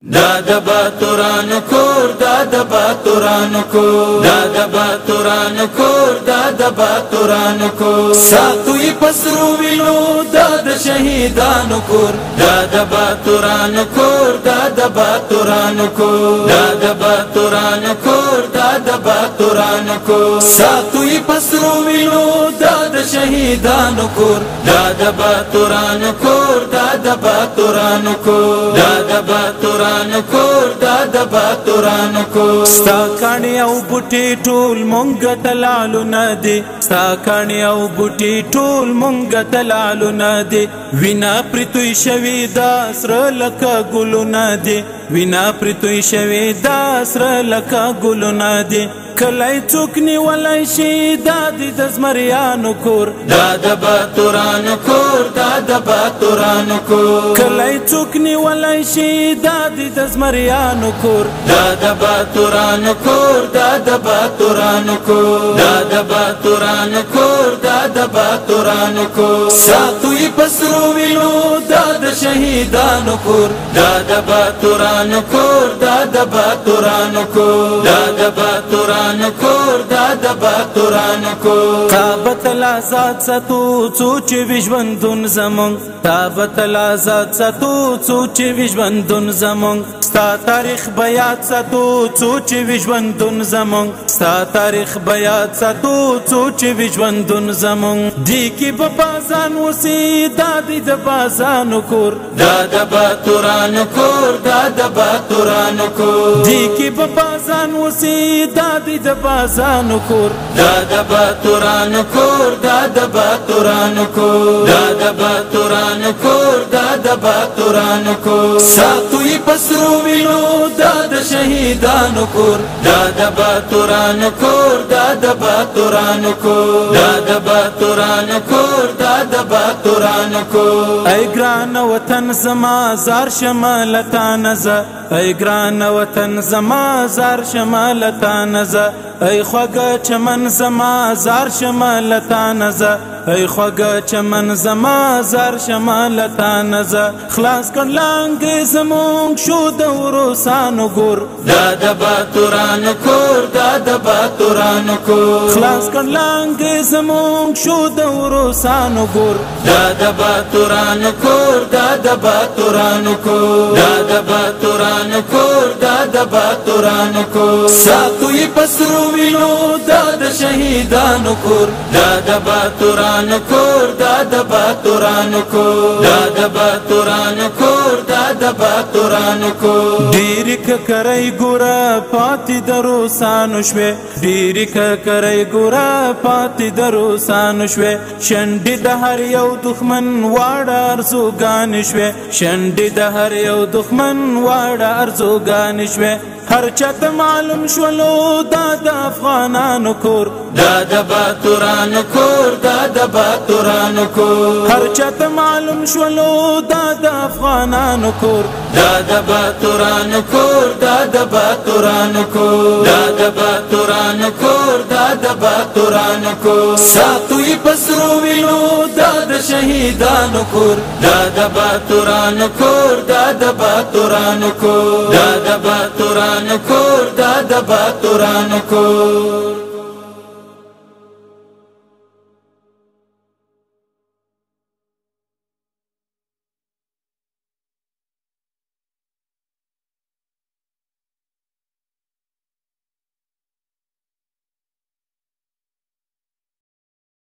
دا د باتورانو کور دا د باتورانو کور دا د باتورانو کور دا د باتورانو کور ساتوی پسرو وینو دا د شهیدانو کور دا د باتورانو کور دا د باتورانو کور دا د باتورانو کور دا د باتورانو کور ساتوی پسرو وینو دا د شهیدانو کور دا د باتورانو کور دا د باتورانو کور دا د باتورانو کور دا د باتورانو کور ستا کاڼي او بوټي ټول مونږ ته لالو نه دي ستا کاڼي او بوټي ټول مونږ ته لالو نه دي وینا پرتوی شوي دا سره لکه ګلونه دي وینا پرتوی شوي دا سره لکه ګلونه دي کله څوک نیولی شي دا د زمریانو کور دا د باتورانو کور دا د باتورانو کور کله څوک نیولی شي دا د زمریانو کور دا د باتورانو کور دا د باتورانو کور دا د باتورانو کور دا د باتورانو کور ساتوی پسرو وینو دا د شهیدانو کور دا د باتورانو کور دا د باتورانو کور دا د باتورانو کور دا د باتورانو کور تابت الازاد ساتو څو چې ژوندون زمونږ تابت الازاد ساتو څو چې ژوندون زمونږ ستا تاریخ بیات ساتو څو چې ژوندون زمونږ ستا تاریخ بیات ساتو څو چې ژوندون زمونږ دی کې په بازان اوسې دا د بازانو کور دا د باتورانو کور دا د باتورانو کور دی کې په بازان اوسې دا د بازانو کور دا د باتورانو کور دا د باتورانو کور دا د باتورانو کور دا د باتورانو کور ساتوی پسرو وینو دا د شهیدانو کور دا د باتورانو کور دا د باتورانو کور دا د باتورانو کور دا د باتورانو کور ای ګران وطن زما زار شمالتا نزه ای ګران وطن زما زار شمالتا نزه ای خوږه چمن زما زار شمالتا نزه ای خوږه چمن زما زار شمالتا نزه خلاص کړ لانګې زمونږ شو د وروسانو ګور دا د باتورانو کور دا د باتورانو کور خلاص کړ لانګې زمونږ شو د وروسانو ګور دا د باتورانو کور دا د باتورانو کور دا د باتورانو کور دا د باتورانو کور ساتوی پسرو وینو دا د شهیدانو کور دا د باتورانو کور دا د باتورانو کور دا د باتورانو کور دا د باتورانو کور ډېرې ککرۍ ګوره پاتې د روسانو شوې ډېرې ککرۍ ګوره پاتې د روسانو شوې شنډې د هر یو دښمن واړه ارزوګانې شوې شنډې د هر یو دښمن واړه ارزوګانې شوې هر چاته معلوم شولو دا د افغانانو کور دا د باتورانو کور دا د باتورانو کور هر چاته معلوم شولو دا د افغانانو کور دا د باتورانو کور دا د باتورانو کور دا د باتورانو کور دا د باتورانو کور ساتوی پسرو وینو دا د شهیدانو کور دا د باتورانو کور دا د باتورانو کور دا د باتورانو کور دا د باتورانو کور